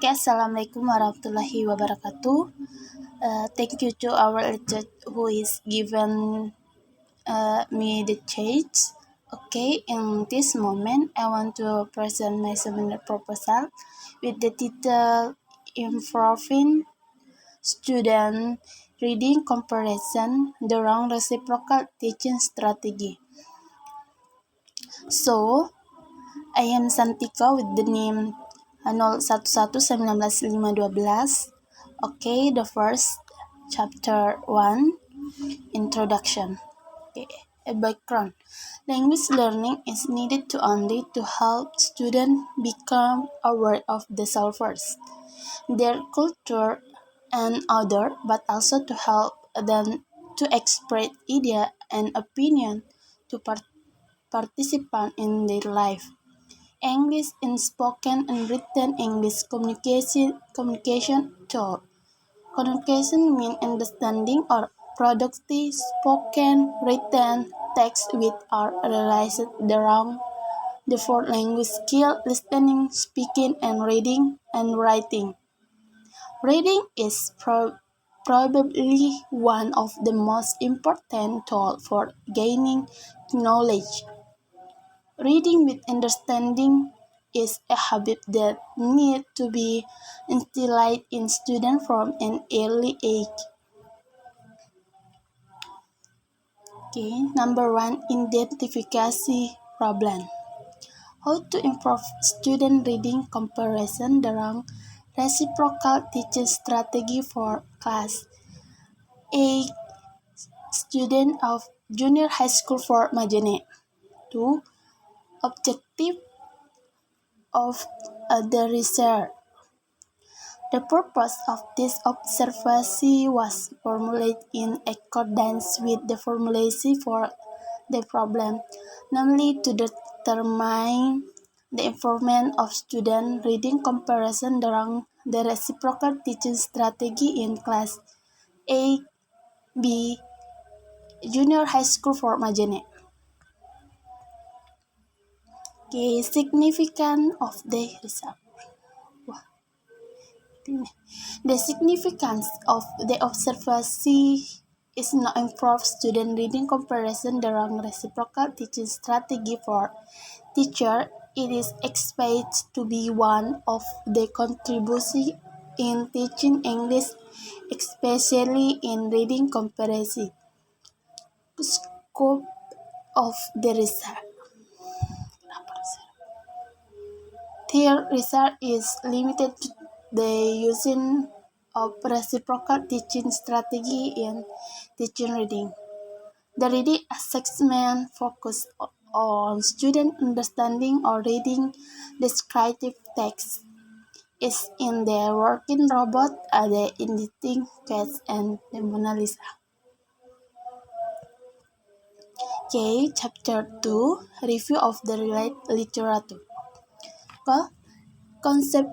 Okay, Assalamualaikum warahmatullahi wabarakatuh. Thank you to our teacher who is given me the chance. Okay, in this moment, I want to present my seminar proposal with the title Improving Student Reading Comparison, the Wrong Reciprocal Teaching Strategy. So, I am Santika with the name 01111912. Okay, the first chapter 1, Introduction. Okay, a background. Language learning is needed to only to help students become aware of the self-worth, their culture, and other, but also to help them to express idea and opinion to participant in their life. English in spoken and written English communication tool. Communication means understanding or productive spoken, written text with or realized around the four language skill listening, speaking, and reading and writing. Reading is probably one of the most important tools for gaining knowledge. Reading with understanding is a habit that needs to be instilled in students from an early age. Okay, number 1, identification problem. How to improve student reading comparison, the wrong reciprocal teaching strategy for class A student of junior high school for Majene. 2. Objective of the research. The purpose of this observation was formulated in accordance with the formulation for the problem, namely to determine the improvement of student reading comparison during the reciprocal teaching strategy in class A, B, junior high school for Majene. Okay, significance of the result. The significance of the observation is not improve student reading comparison during reciprocal teaching strategy for teacher. It is expected to be one of the contributions in teaching English, especially in reading comparison. Scope of the research. Their research is limited to the using of reciprocal teaching strategy in teaching reading. The reading assessment focuses on student understanding or reading descriptive text. Is in the working robot, the editing quest, and the Mona Lisa. Okay, chapter 2, review of the related literature. Concept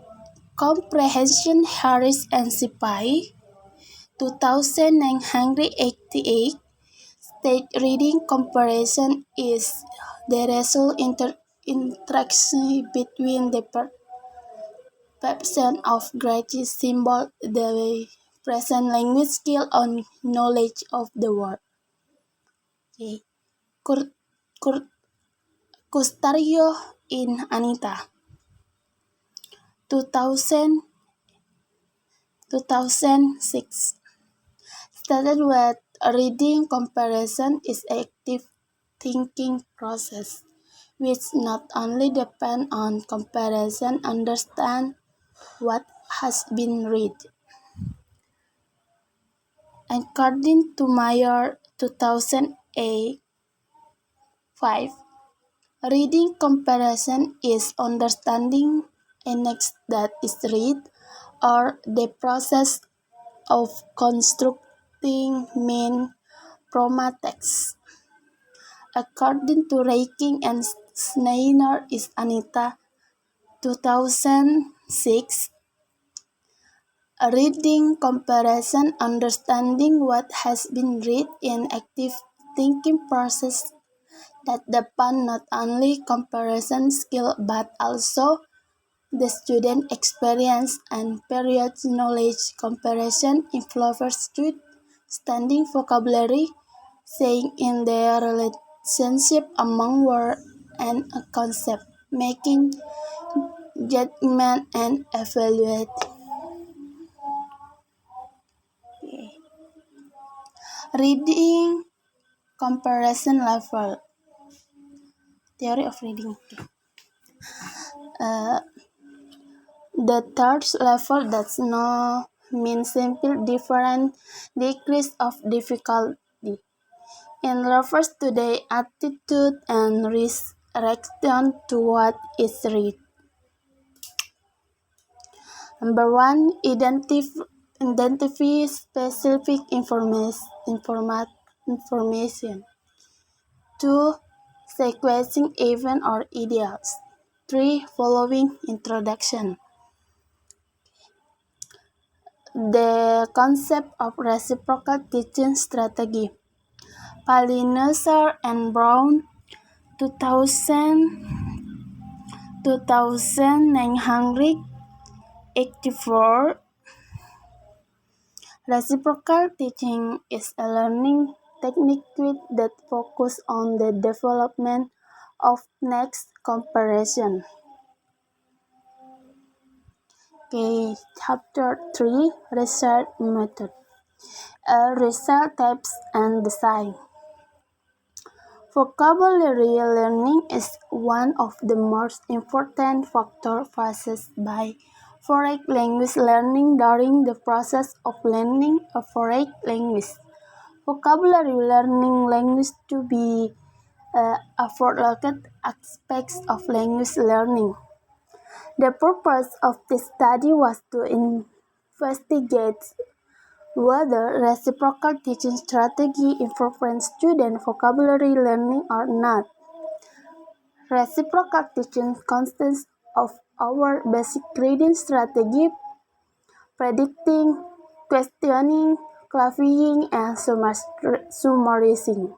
Comprehension Harris and Sipai, 2988. State reading comparison is the result interaction between the perception of graded symbol, the present language skill, on knowledge of the word. Okay. Custario in Anita, 2006. Stated that reading comparison is an active thinking process, which not only depends on comparison, understand what has been read. According to Mayer 2005, reading comparison is understanding a text that is read, or the process of constructing meaning from a text. According to Rankin and Schneider is Anita 2006, reading comparison, understanding what has been read in active thinking process that depend not only comparison skill but also The student experience and period knowledge comparison improves to standing vocabulary, saying in their relationship among word and a concept, making judgment and evaluate. Reading comparison level. Theory of reading. The third level does not mean simple different degrees of difficulty. It refers to the attitude and reaction to what is read. Number 1, identify specific information. 2, sequencing event or ideas. 3, following introduction. The concept of reciprocal teaching strategy. Palinuser and Brown, 2984. Reciprocal teaching is a learning technique that focuses on the development of next comparison. Okay, chapter 3, research method. Research types and design. Vocabulary learning is one of the most important factors faced by foreign language learning during the process of learning a foreign language. Vocabulary learning language to be overlooked aspects of language learning. The purpose of this study was to investigate whether reciprocal teaching strategy improves student vocabulary learning or not. Reciprocal teaching consists of our basic reading strategy, predicting, questioning, clarifying, and summarizing.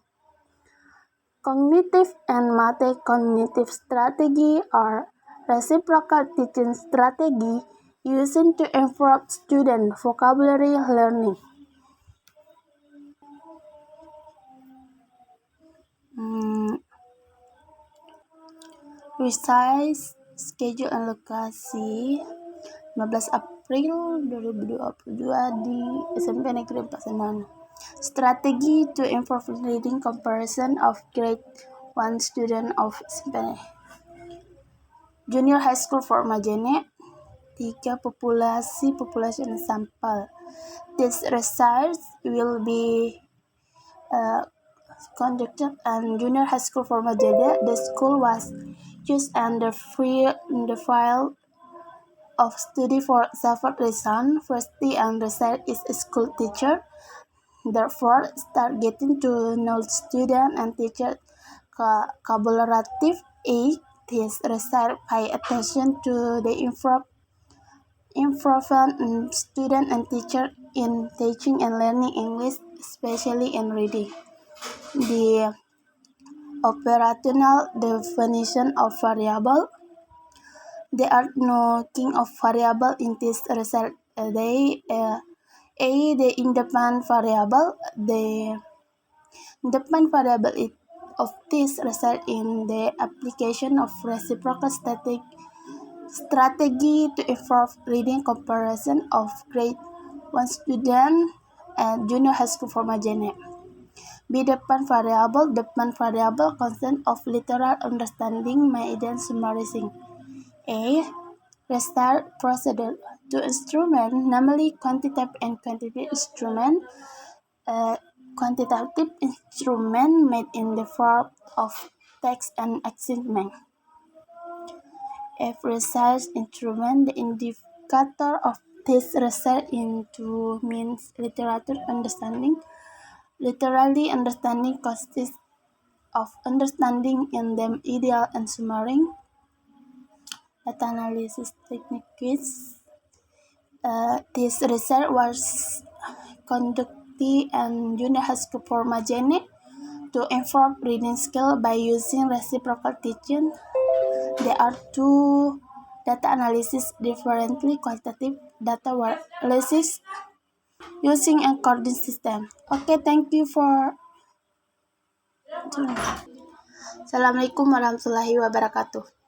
Cognitive and metacognitive strategy are reciprocal teaching strategy used to improve student vocabulary learning. Resize, schedule, and lokasi 15 April 2022 di SMP Negeri 4 Senan. Strategi to improve reading comparison of grade 1 student of SMP Junior High School for Majene. 3. Population sampel. This research will be conducted at Junior High School for Majene. The school was used and the field of study for several reasons. Firstly, and research is a school teacher. Therefore, start getting to know student and teacher collaborative aid. This research pay attention to the improvement student and teacher in teaching and learning English, especially in reading. The operational definition of variable. There are no king of variable in this research. The independent variable. The independent variable of this research in the application of reciprocal strategy to improve reading comparison of grade 1 student at Junior High School for Majene. B. Dependent variable. Dependent variable consists of literal understanding, maiden summarizing. A. Research procedure. Two instruments, namely quantitative and quantitative instrument. Quantitative instrument made in the form of text and assignment. F. Research instrument. The indicator of this research into means literature understanding. Literally understanding consists of understanding in them ideal and summarizing. Data analysis techniques. This research was conducted in Junior High School for Majene to improve reading skill by using reciprocal teaching. There are two data analysis differently, qualitative data analysis using a coding system. Okay, thank you for. Assalamualaikum warahmatullahi wabarakatuh.